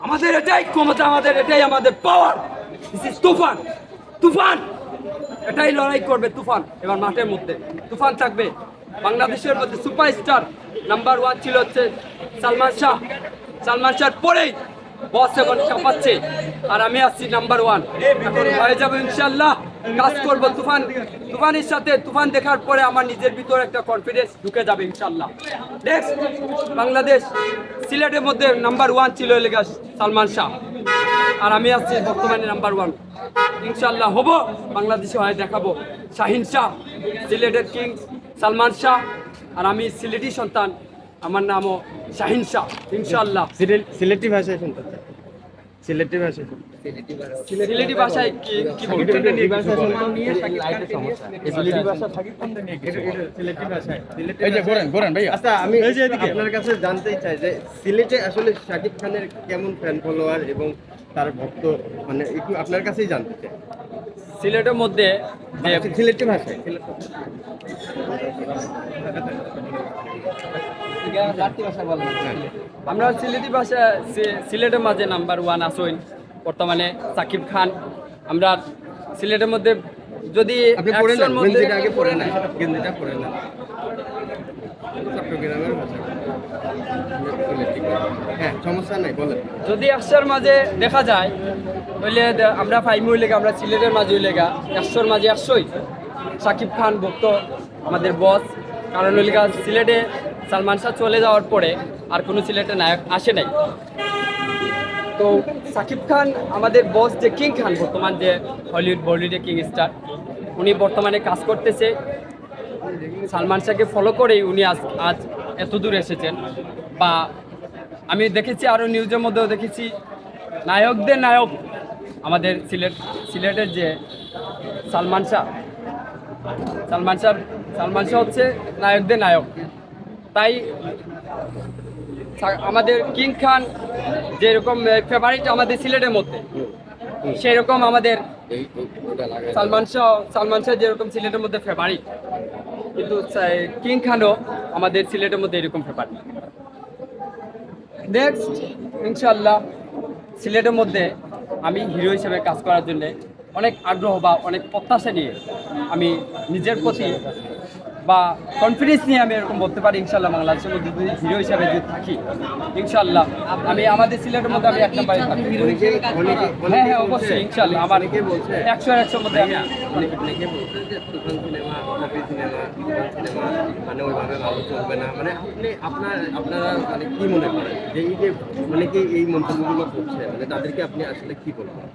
আমাদের এটাই ক্ষমতা, আমাদের এটাই আমাদের পাওয়ার। দিস ইজ তুফান, তুফান এটাই লড়াই করবে তুফান। এবার মাঠের মধ্যে তুফান থাকবে। বাংলাদেশের মধ্যে সুপারস্টার নাম্বার 1 ছিল হচ্ছে সালমান শাহ। সালমান শাহ পরেই বস এখন কাঁপাচ্ছে, আর আমি আসছি নাম্বার 1। এখন হয়ে যাবে ইনশাল্লাহ, কাজ করবো তুফান। তুফানের সাথে তুফান দেখার পরে আমার নিজের ভিতরে একটা কনফিডেন্স ঢুকে যাবে ইনশাল্লাহ। নেক্সট বাংলাদেশ সিলেটের মধ্যে নাম্বার 1 ছিল এলাকা সালমান শাহ, আর আমি আসছি বর্তমানে নাম্বার 1। ইনশাল্লাহ হব, বাংলাদেশে হয়ে দেখাবো। শাহিন শাহ, সিলেটের কিং সালমান শাহ, আর আমি সিলেটি সন্তান, আমার নামও শাহিন শাহ। ইনশাল্লাহ সিলেটি ভাষায় শুনতে চাই। সিলেটি ভাষায় সিলেটি ভাষায় কি বলবো? সিলেটি ভাষা সিলেটি ভাষায়। এই যে ঘোরেন ভাইয়া। আচ্ছা, আমি আপনার কাছে জানতেই চাই যে সিলেটে আসলে শাকিব খানের কেমন ফ্যান ফলোয়ার এবং তার ভক্ত, মানে একটু আপনার কাছেই জানতে চাই। সিলেটের মধ্যে যে সিলেটি ভাষায় আমরা সিলেটি ভাষা, সিলেটের মাঝে নাম্বার 1 আসইন বর্তমানে সাকিব খান। আমরা সিলেটের মধ্যে যদি আপনি পড়ে নেন, 100 র মধ্যে গেঞ্জিটা আগে পড়ে নেন, গেঞ্জিটা পড়ে নেন। চট্টগ্রামের ভাষা। হ্যাঁ, সমস্যা নাই, বলেন। যদি 100 মাঝে দেখা যায় তাহলে আমরা ফাইমু লেগা, আমরা সিলেটের মাঝে লেগা 100 মাঝে 100ই সাকিব খান ভক্ত আমাদের বস। কারণ লেগা সিলেটে সালমান শাহ চলে যাওয়ার পরে আর কোনো সিলেটে নায়ক আসে নাই। তো সাকিব খান আমাদের বস, যে কিং খান বর্তমান, যে হলিউড বলিউডে কিং স্টার, উনি বর্তমানে কাজ করতেছে। সালমান শাহকে ফলো করেই উনি আজ এত দূর এসেছেন। বা আমি দেখেছি আরও নিউজের মধ্যেও দেখেছি নায়কদের নায়ক আমাদের সিলেটের যে সালমান শাহ হচ্ছে নায়কদের নায়ক। তাই আমাদের কিং খান যেরকম ফেভারিট আমাদের সিলেটের মধ্যে, সেই রকম আমাদের সালমান শাহ যেরকম সিলেটের মধ্যে ফেভারিট, কিন্তু কিং খানও আমাদের সিলেটের মধ্যে এরকম ফেভারিট। নেক্সট ইনশাল্লাহ সিলেটের মধ্যে আমি হিরো হিসেবে কাজ করার জন্য অনেক আগ্রহ বা অনেক প্রত্যাশা নিয়ে, আমি নিজের প্রতি বা কনফিডেন্স নিয়ে আমি এরকম বলতে পারি ইনশাল্লাহ বাংলাদেশের মধ্যে যদি হিরো হিসাবে যদি থাকি, ইনশাল্লাহ আমি আমাদের সিলেটের মধ্যে আমি 1 নম্বরে থাকি। হ্যাঁ হ্যাঁ, অবশ্যই ইনশাল্লাহ আমার 100-100 মধ্যে আমি অনেকে বলছে যে তুফান সিনেমা, হাবি সিনেমা, সিনেমা মানে ওইভাবে ভালো চলবে না, মানে আপনারা মানে কি মনে করেন যে এই যে অনেকে এই মন্তব্যগুলো করছে, মানে তাদেরকে আপনি আসলে কি বলবেন?